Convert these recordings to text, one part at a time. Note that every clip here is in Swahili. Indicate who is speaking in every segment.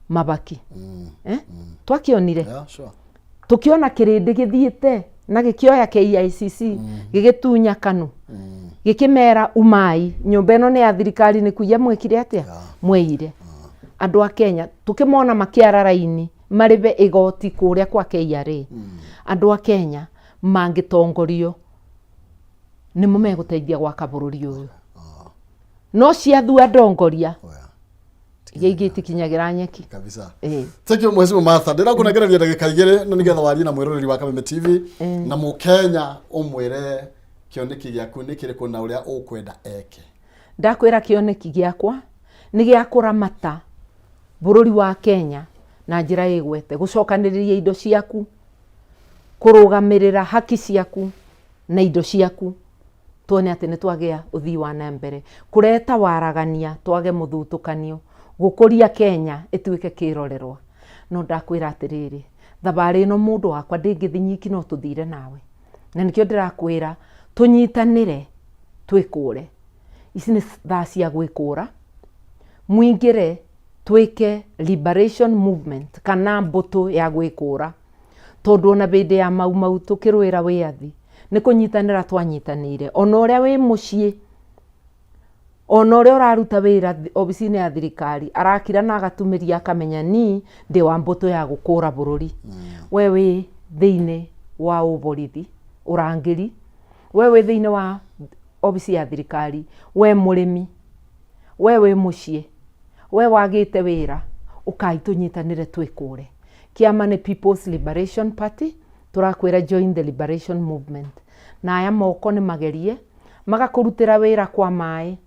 Speaker 1: mabaki twakionire tukiona kirindi githiite na gikioya KICC gigitunya kanu gikimera umai nyumba ino ni ya thirikari ni kuya mwekire atia mweire andu a Kenya tukimona makiara raini maribe igoti kuria kwa KRA andu a Kenya mangitongorio ni mumeguteithia gwaka bururi uyu no ciathua ndongoria yeigiti kinyagira nyeki
Speaker 2: kabisa thank you Mheshimiwa Martha ndira kunegereria ndagika igire no nigetha warie na mwiroreri wa Kameme TV na mukenya umwire kioneki giaku nikiriku na uria ukwenda eke
Speaker 1: ndakwira kioneki giakwa ni gia kuramata bururi wa Kenya na njira igwete gucokaniria indo ciaku kurugamirira haki ciaku na indo ciaku tuone ati ni twagia uthii wa na mbere kureta waragania twage muthutukanio gukuria Kenya ituike kirorerwa no ndakwira atiriri thabari no mundu wakwa ndingithinyiki no tuthire nawe na nikio ndirakwira tunyitanire twikure ici ni thaa cia gwikura mwingire twike liberation movement kana mbuto ya gwikura tondu ona binde ya mau tukirwira wiathi ni kunyitanira twanyitanire ona uria wi mucii ona uria uraruta wira obisini ya thirikari arakira na agatumiria akamenya ni ndi wa mbuto ya gukura bururi wewe thiine wa uborithi urangiri wewe thiine wa obisi ya thirikari we murimi wewe mucii we wagite wira ukaitunyitanire twikure kiama ni People's Liberation Party turakwira join the liberation movement na aya moko ni magerie magakurutira wira kwa mai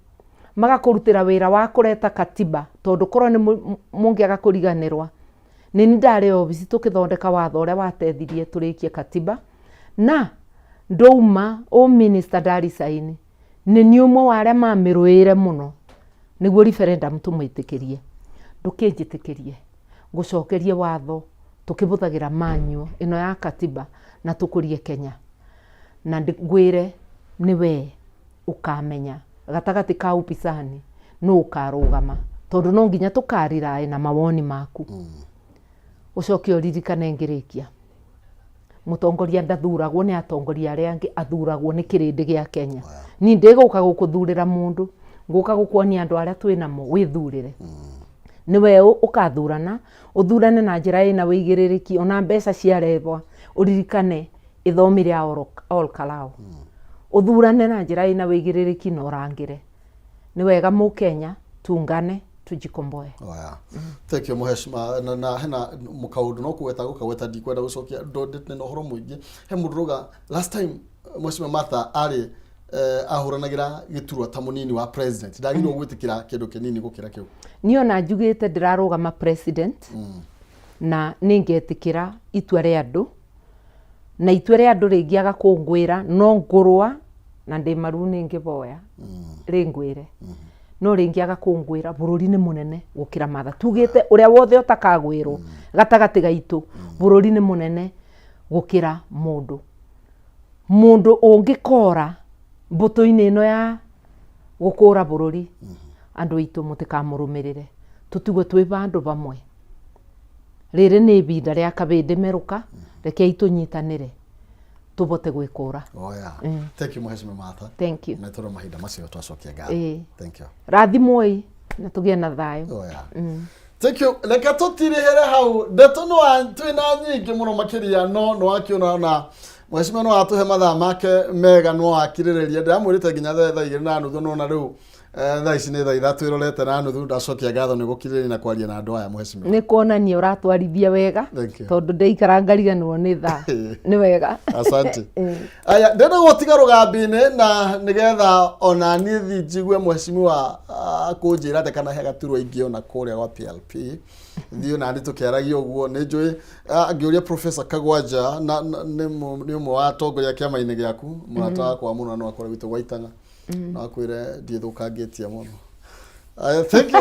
Speaker 1: magakurutira wira wa kureta katiba tondu korwo ni mungiaga kuriganirwa ni ndare obisi tukithondeka watho uria watethirie turikie katiba na ndouma o minister Ndari Saini ni niumwe wa aria mamirwire muno niguo referendum tumwitikirie ndukinjitikirie gucokerie watho tukibuthagira manyu ino ya katiba na tukurie Kenya na ngwire ni we ukamenya gatagati ka upisani no ukarugama tondu no nginya tukarirae na mawoni maku ucoke uririkane ngirikia mutongoria ndathuragwo ni atongoria aria angi athuragwo ni kirindi gia Kenya ni ndiguka gukuthurira mundu nguka gukuonia andu aria twinamo withurire ni we ukathurana uthurane na njira ina wigiririki ona mbeca ciarevwa uririkane ithomire all kalau uthurane na njira ina wigiririki na urangire ni wega mu Kenya tungane tujikomboe
Speaker 2: thank you Mheshimiwa na hena mukaudu no kuweta ndikwenda gucokia ndondete no horo muingi he munduruga last time Mheshimiwa Martha ari ahuranagira giturwa ta munini wa president ndagirwo gwitikira kindu kinini gukira kiu
Speaker 1: niyo na njugite ndirarugama president na ningetikira itua ria andu na itua ria andu ringiaga kungwira no ngurwa na ndi maru ningiboya ringwire no ringiaga kungwira bururi ni munene gukira matha tugite uria wothe utakagwirwo gatagati gaitu bururi ni munene gukira mundu ungikora mbuto-ini ino ya gukura bururi andu itu mutikamurumirire tutigwe twi bandu bamwe riri ni ibinda ria kabindi meruka reke itunyitanire tubote gwikura
Speaker 2: thank you Mheshimiwa Martha
Speaker 1: thank you
Speaker 2: na toro mahinda macio twacokia ga thank you
Speaker 1: rathimoi na tugie na thayo
Speaker 2: thank you leka tutirihere hau ndeto no twina nyingi muno makiria no akiona na Mheshimiwa no atuhe mathaa make mega no akirireria ndamwirite nginya thaa 2:30 no na riu thaa ici ni thaa 3 irorete na nuthu ndacokia gatho ni gukiriria na kwaria na andu aya Mheshimiwa
Speaker 1: ni kuonania uratwarithia wega tondu ndeikara ngariganirwo ni thaa ni wega
Speaker 2: asante aya ndenda gutiga rugambini na nigetha ona ni thijigue Mheshimiwa kunjira te kana hega turwa ingiona kuria gwa PLP ndio na ndi tukiaragia uguo ni njui ngiuria Professor Kagwanja na ni umwe wa atongoria kiama-ini giaku murata wakwa muno no akore witu gwaitanga na akwire ndithukangitie muno thank you